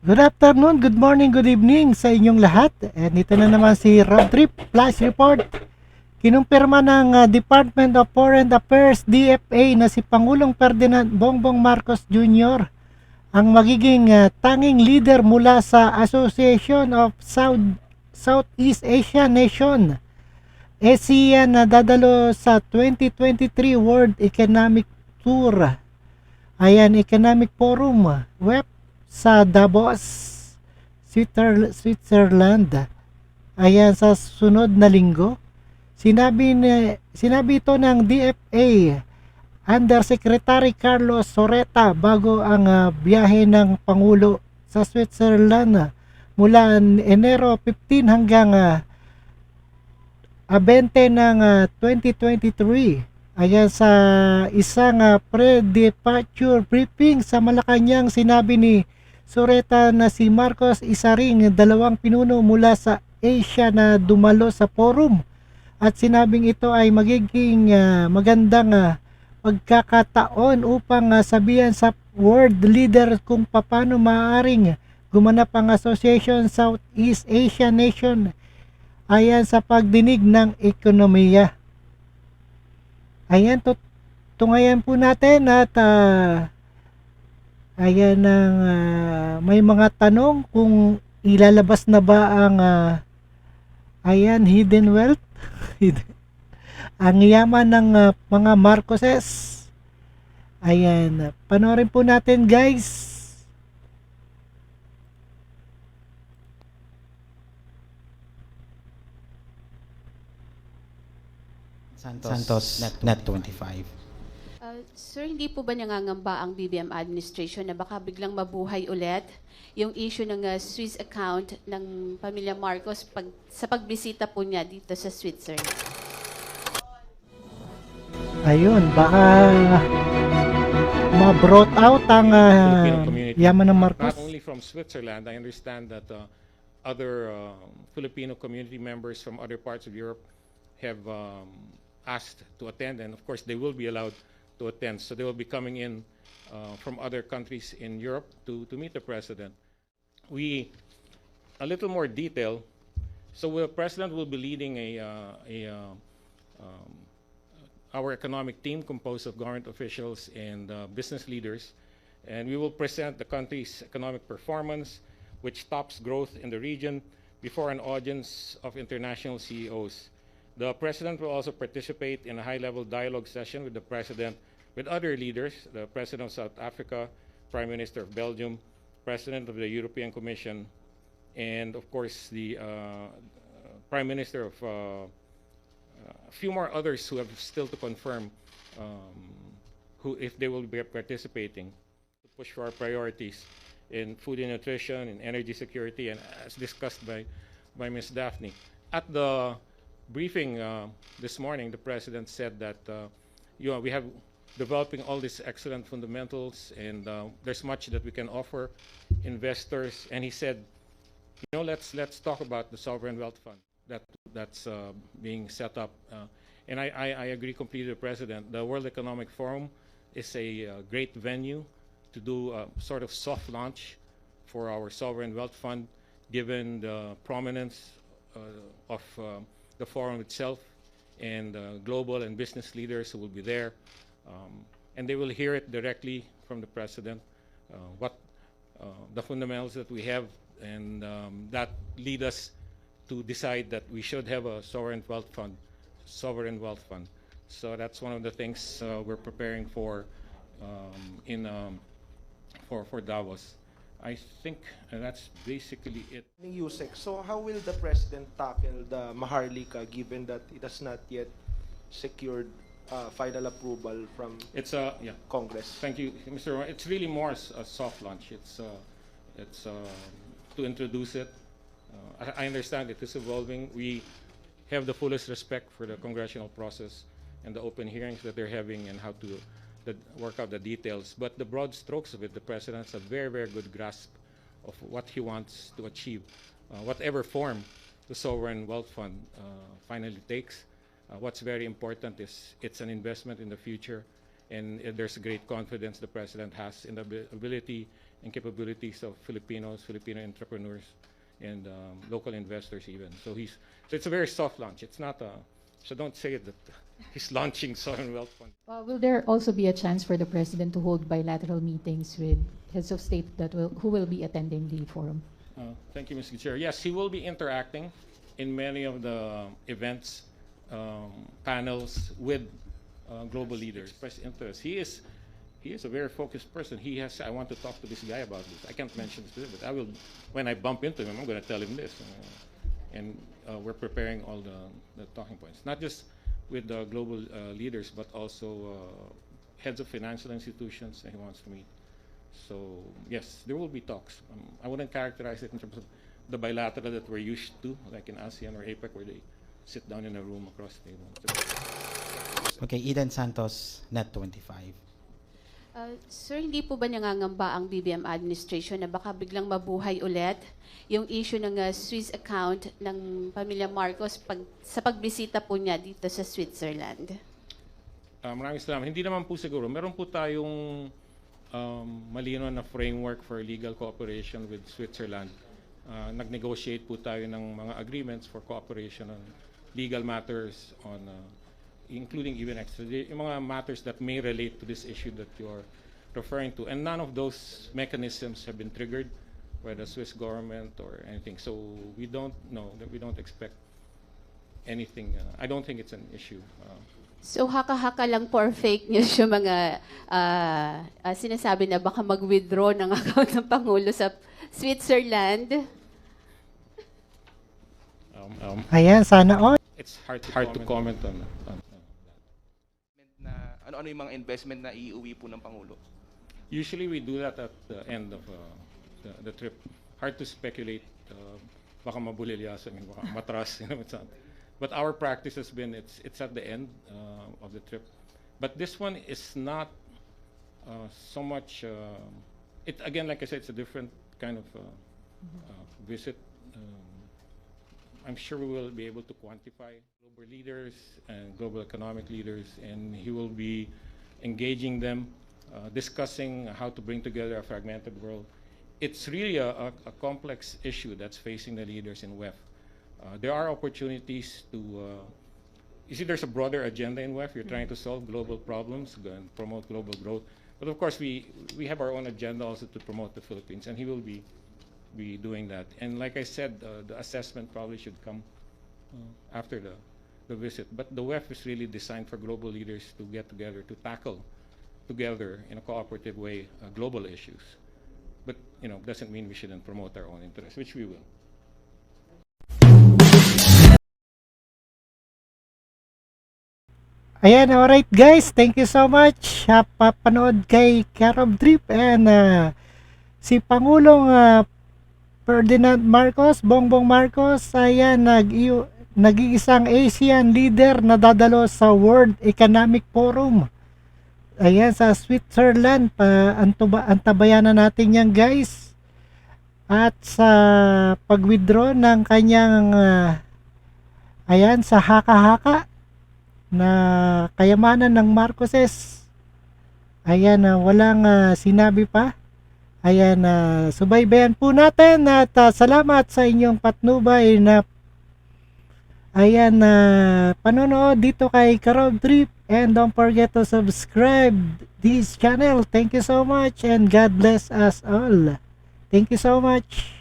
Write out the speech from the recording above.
Good afternoon, good morning, good evening sa inyong lahat. And ito na naman si Road Trip Flash Report. Kinumpirma ng Department of Foreign Affairs DFA na si Pangulong Ferdinand Bongbong Marcos Jr. ang magiging tanging leader mula sa Association of Southeast Asian Nation, ASEAN, na dadalo sa 2023 World Economic Tour. Ayan, Economic Forum web sa Davos, Switzerland. Ayan, sa susunod na linggo. Sinabi ito ng DFA Undersecretary Carlos Sorreta bago ang biyahe ng Pangulo sa Switzerland mula Enero 15 hanggang 20 ng 2023. Ayan, sa isang pre-departure briefing sa Malacanang, sinabi ni Sorreta na si Marcos isa ring dalawang pinuno mula sa Asia na dumalo sa forum, at sinabing ito ay magiging magandang pagkakataon upang sabihan sa world leader kung paano maaaring gumanap ang Association Southeast Asian Nation ayan sa pagdinig ng ekonomiya. Ayan, tungayan po natin at ayan ang may mga tanong kung ilalabas na ba ang ayan, hidden wealth ang yaman ng mga Marcoses. Ayan, panoorin po natin guys. Santos Net 25. Sir, hindi po ba nangangamba ang BBM administration na baka biglang mabuhay ulit yung issue ng Swiss account ng pamilya Marcos sa pagbisita po niya dito sa Switzerland? Ayun, baka ma-brought out ang yaman ng Marcos. Not only from Switzerland, I understand that other Filipino community members from other parts of Europe have asked to attend, and of course they will be allowed to attend. So they will be coming in from other countries in Europe to meet the president. A little more detail. So the president will be leading our economic team composed of government officials and business leaders, and we will present the country's economic performance, which tops growth in the region, before an audience of international CEOs. The president will also participate in a high-level dialogue session with the president, with other leaders, the president of South Africa, prime minister of Belgium, president of the European Commission, and of course the prime minister of a few more others who have still to confirm who, if they will be participating, to push for our priorities in food and nutrition, in energy security, and as discussed by Ms. Daphne. At the briefing this morning, the president said that we have developing all these excellent fundamentals, and there's much that we can offer investors. And he said, let's talk about the sovereign wealth fund that's being set up. And I agree completely with the president. The World Economic Forum is a great venue to do a sort of soft launch for our sovereign wealth fund, given the prominence of the forum itself, and global and business leaders who will be there, and they will hear it directly from the president, what the fundamentals that we have, and that lead us to decide that we should have a sovereign wealth fund. So that's one of the things we're preparing for for Davos. I think that's basically it. Yusek, so how will the president tackle the Maharlika, given that it has not yet secured final approval from Congress? Thank you, Mr. Roy. It's really more a soft launch. It's to introduce it. I understand it is evolving. We have the fullest respect for the congressional process and the open hearings that they're having, and how to work out the details. But the broad strokes of it, the president has a very, very good grasp of what he wants to achieve. Whatever form the sovereign wealth fund finally takes, what's very important is it's an investment in the future, and there's great confidence the president has in the ability and capabilities of Filipinos, Filipino entrepreneurs, and local investors even. So it's a very soft launch. It's not a, so don't say that he's launching Sovereign Wealth Fund. Will there also be a chance for the President to hold bilateral meetings with heads of state who will be attending the forum? Thank you, Mr. Chair. Yes, he will be interacting in many of the events, panels with global leaders. Express interest. He is a very focused person. He has, I want to talk to this guy about this. I can't mention this, but I will, when I bump into him, I'm going to tell him this. And we're preparing all the talking points, not just with the global leaders, but also heads of financial institutions that he wants to meet. So yes, there will be talks. I wouldn't characterize it in terms of the bilateral that we're used to, like in ASEAN or APEC, where they sit down in a room across the table. Okay, Eden Santos, Net 25. Sir, hindi po ba nangangamba ang BBM administration na baka biglang mabuhay ulit yung issue ng Swiss account ng pamilya Marcos sa pagbisita po niya dito sa Switzerland? Maraming salamat. Hindi naman po siguro. Meron po tayong malino na framework for legal cooperation with Switzerland. Nag-negotiate po tayo ng mga agreements for cooperation on legal matters, on including even extradition, yung mga matters that may relate to this issue that you're referring to. And none of those mechanisms have been triggered by the Swiss government or anything. So we don't know, that we don't expect anything. I don't think it's an issue. So haka-haka lang for fake news yung mga sinasabi na baka mag-withdraw ng account ng Pangulo sa Switzerland? Ayan, sana all. It's hard to comment on that. Na ano yung mga investment na iuwi po ng Pangulo? Usually we do that at the end of the trip. Hard to speculate. Baka mabulilyasan, baka matras. But our practice has been it's at the end of the trip. But this one is not so much. It again, like I said, it's a different kind of visit. I'm sure we will be able to quantify global leaders and global economic leaders, and he will be engaging them, discussing how to bring together a fragmented world. It's really a complex issue that's facing the leaders in WEF. There are opportunities to, you see there's a broader agenda in WEF. You're trying to solve global problems and promote global growth. But of course, we have our own agenda also to promote the Philippines, and he will be doing that. And like I said, the assessment probably should come after the visit. But the WEF is really designed for global leaders to get together, to tackle together in a cooperative way global issues. But doesn't mean we shouldn't promote our own interests, which we will. Ayan, alright guys, thank you so much. Papanood kay Karob Drip and si Pangulong Ferdinand Marcos, Bongbong Marcos, ayan, nag-iisang Asian leader na dadalo sa World Economic Forum. Ayan, sa Switzerland. Antabayanan natin yan, guys. At sa pag-withdraw ng kanyang, ayan, sa haka-haka na kayamanan ng Marcoses. Ayan, walang sinabi pa. Ayan, subaybayan po natin at salamat sa inyong patnubay na ayan, panonood dito kay Karob Trip, and don't forget to subscribe this channel. Thank you so much and God bless us all. Thank you so much.